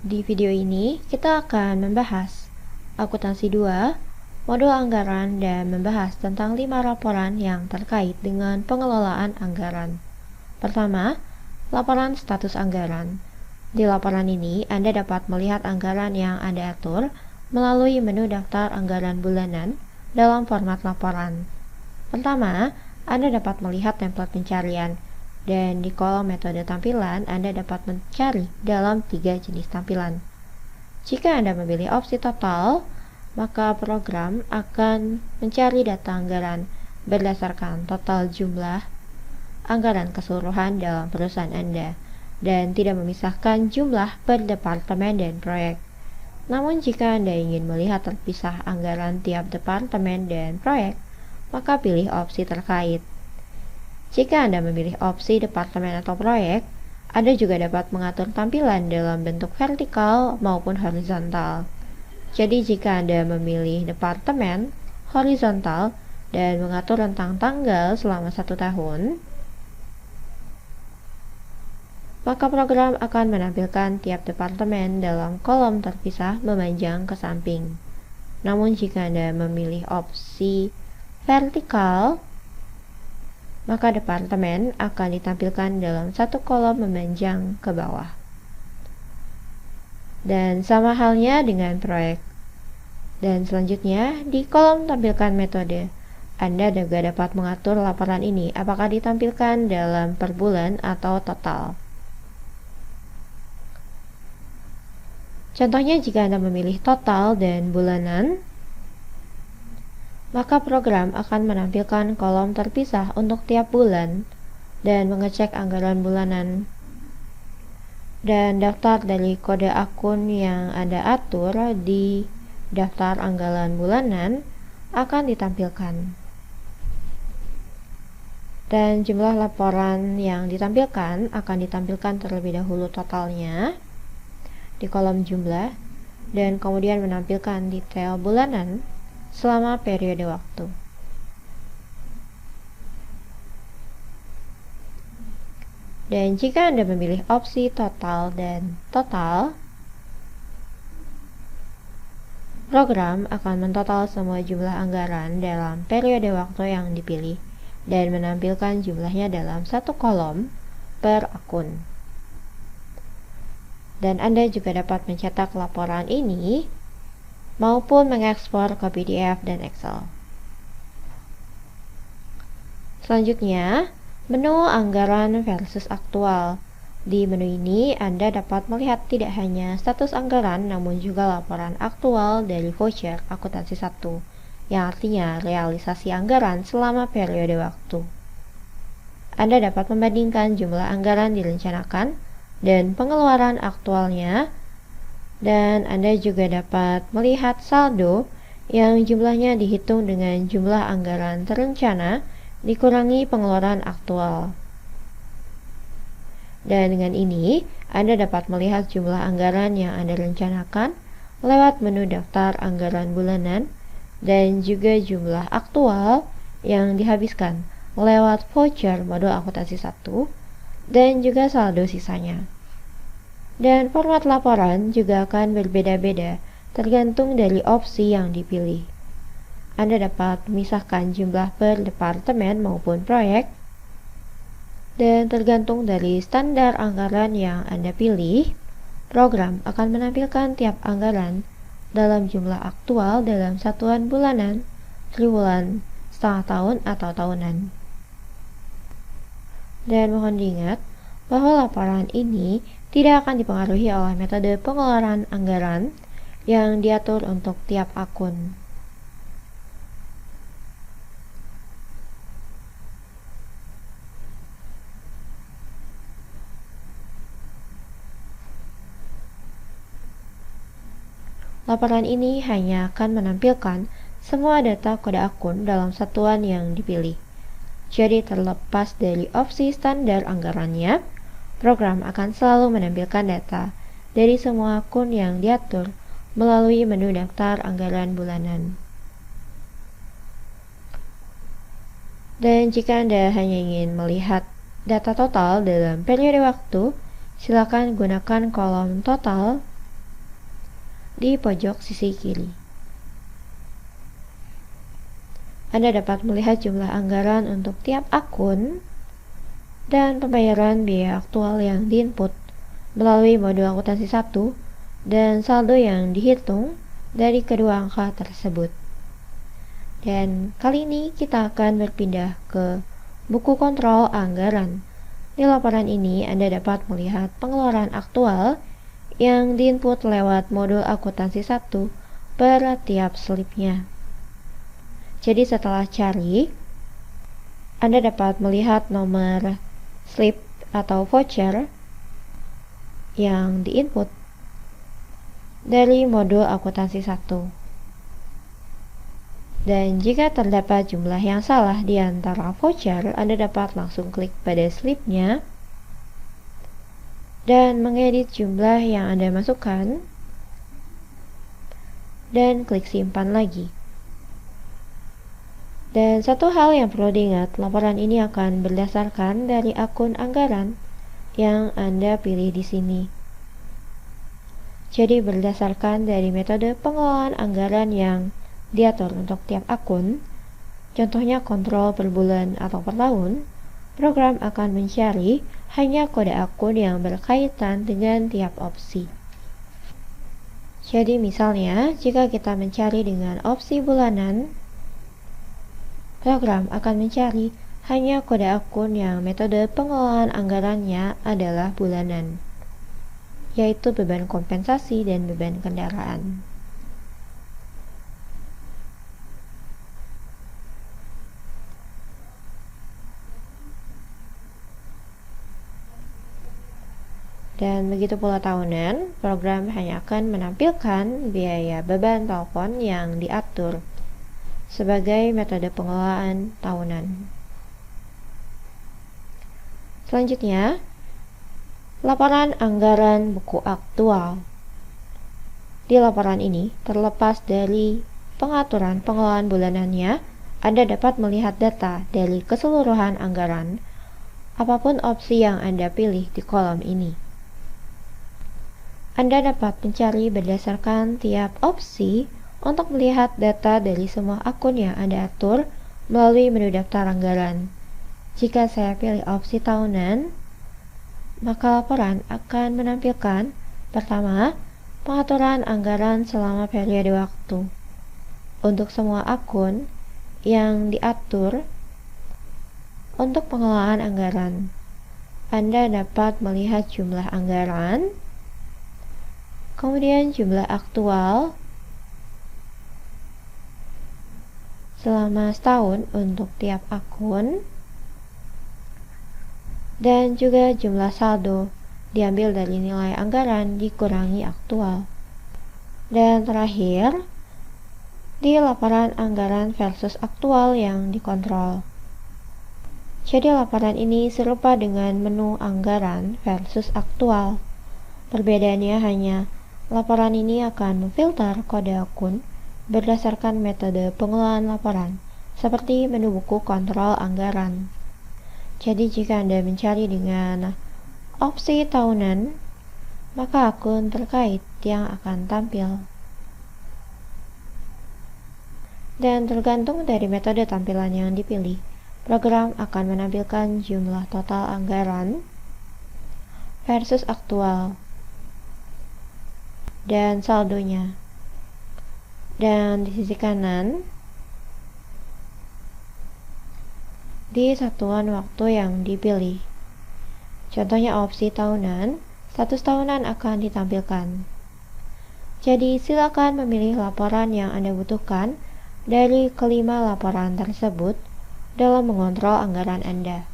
Di video ini, kita akan membahas akuntansi 2, modul anggaran, dan membahas tentang 5 laporan yang terkait dengan pengelolaan anggaran. Pertama, laporan status anggaran. Di laporan ini, Anda dapat melihat anggaran yang Anda atur melalui menu daftar anggaran bulanan dalam format laporan. Pertama, Anda dapat melihat template pencarian, dan di kolom metode tampilan Anda dapat mencari dalam 3 jenis tampilan. Jika Anda memilih opsi total, maka program akan mencari data anggaran berdasarkan total jumlah anggaran keseluruhan dalam perusahaan Anda dan tidak memisahkan jumlah per departemen dan proyek. Namun jika Anda ingin melihat terpisah anggaran tiap departemen dan proyek, maka pilih opsi terkait. Jika Anda memilih opsi departemen atau proyek, Anda juga dapat mengatur tampilan dalam bentuk vertikal maupun horizontal. Jadi jika Anda memilih departemen horizontal dan mengatur rentang tanggal selama 1 tahun, maka program akan menampilkan tiap departemen dalam kolom terpisah memanjang ke samping. Namun jika Anda memilih opsi vertikal, maka departemen akan ditampilkan dalam satu kolom memanjang ke bawah. Dan sama halnya dengan proyek. Dan selanjutnya, di kolom tampilkan metode, Anda juga dapat mengatur laporan ini apakah ditampilkan dalam per bulan atau total. Contohnya jika Anda memilih total dan bulanan, maka program akan menampilkan kolom terpisah untuk tiap bulan dan mengecek anggaran bulanan. Dan daftar dari kode akun yang Anda atur di daftar anggaran bulanan akan ditampilkan. Dan jumlah laporan yang ditampilkan akan ditampilkan terlebih dahulu totalnya di kolom jumlah dan kemudian menampilkan detail bulanan selama periode waktu. Dan jika Anda memilih opsi total dan total, program akan mentotal semua jumlah anggaran dalam periode waktu yang dipilih dan menampilkan jumlahnya dalam satu kolom per akun. Dan Anda juga dapat mencetak laporan ini maupun mengekspor ke PDF dan Excel. Selanjutnya, menu anggaran versus aktual. Di menu ini, Anda dapat melihat tidak hanya status anggaran, namun juga laporan aktual dari voucher akuntansi 1, yang artinya realisasi anggaran selama periode waktu. Anda dapat membandingkan jumlah anggaran direncanakan dan pengeluaran aktualnya, dan Anda juga dapat melihat saldo yang jumlahnya dihitung dengan jumlah anggaran terencana dikurangi pengeluaran aktual. Dan dengan ini, Anda dapat melihat jumlah anggaran yang Anda rencanakan lewat menu daftar anggaran bulanan dan juga jumlah aktual yang dihabiskan lewat voucher modul akuntansi 1 dan juga saldo sisanya. Dan format laporan juga akan berbeda-beda tergantung dari opsi yang dipilih. Anda dapat memisahkan jumlah per departemen maupun proyek, dan tergantung dari standar anggaran yang Anda pilih, program akan menampilkan tiap anggaran dalam jumlah aktual dalam satuan bulanan, triwulan, setengah tahun, atau tahunan. Dan mohon diingat bahwa laporan ini tidak akan dipengaruhi oleh metode pengeluaran anggaran yang diatur untuk tiap akun. Laporan ini hanya akan menampilkan semua data kode akun dalam satuan yang dipilih. Jadi terlepas dari opsi standar anggarannya, program akan selalu menampilkan data dari semua akun yang diatur melalui menu daftar anggaran bulanan. Dan jika Anda hanya ingin melihat data total dalam periode waktu, silakan gunakan kolom total di pojok sisi kiri. Anda dapat melihat jumlah anggaran untuk tiap akun dan pembayaran biaya aktual yang diinput melalui modul akuntansi 1 dan saldo yang dihitung dari kedua angka tersebut. Dan kali ini kita akan berpindah ke buku kontrol anggaran. Di laporan ini Anda dapat melihat pengeluaran aktual yang diinput lewat modul akuntansi 1 per tiap slipnya. Jadi setelah cari, Anda dapat melihat nomor slip atau voucher yang diinput dari modul akuntansi 1. Dan jika terdapat jumlah yang salah di antara voucher, Anda dapat langsung klik pada slipnya dan mengedit jumlah yang Anda masukkan dan klik simpan lagi. Dan satu hal yang perlu diingat, laporan ini akan berdasarkan dari akun anggaran yang Anda pilih di sini. Jadi berdasarkan dari metode pengelolaan anggaran yang diatur untuk tiap akun, contohnya kontrol per bulan atau per tahun, program akan mencari hanya kode akun yang berkaitan dengan tiap opsi. Jadi misalnya, jika kita mencari dengan opsi bulanan, program akan mencari hanya kode akun yang metode pengelolaan anggarannya adalah bulanan, yaitu beban kompensasi dan beban kendaraan. Dan begitu pula tahunan, program hanya akan menampilkan biaya beban telepon yang diatur sebagai metode pengelolaan tahunan. Selanjutnya, laporan anggaran buku aktual. Di laporan ini, terlepas dari pengaturan pengelolaan bulanannya, Anda dapat melihat data dari keseluruhan anggaran, apapun opsi yang Anda pilih di kolom ini. Anda dapat mencari berdasarkan tiap opsi untuk melihat data dari semua akun yang Anda atur melalui menu daftar anggaran. Jika saya pilih opsi tahunan, maka laporan akan menampilkan pertama, pengaturan anggaran selama periode waktu. Untuk semua akun yang diatur untuk pengelolaan anggaran, Anda dapat melihat jumlah anggaran, kemudian jumlah aktual selama setahun untuk tiap akun, dan juga jumlah saldo diambil dari nilai anggaran dikurangi aktual. Dan terakhir, di laporan anggaran versus aktual yang dikontrol. Jadi laporan ini serupa dengan menu anggaran versus aktual. Perbedaannya hanya laporan ini akan memfilter kode akun berdasarkan metode pengelolaan laporan, seperti menu buku kontrol anggaran. Jadi jika Anda mencari dengan opsi tahunan, maka akun terkait yang akan tampil. Dan tergantung dari metode tampilan yang dipilih, program akan menampilkan jumlah total anggaran versus aktual dan saldonya. Dan di sisi kanan, di satuan waktu yang dipilih. Contohnya opsi tahunan, status tahunan akan ditampilkan. Jadi silakan memilih laporan yang Anda butuhkan dari kelima laporan tersebut dalam mengontrol anggaran Anda.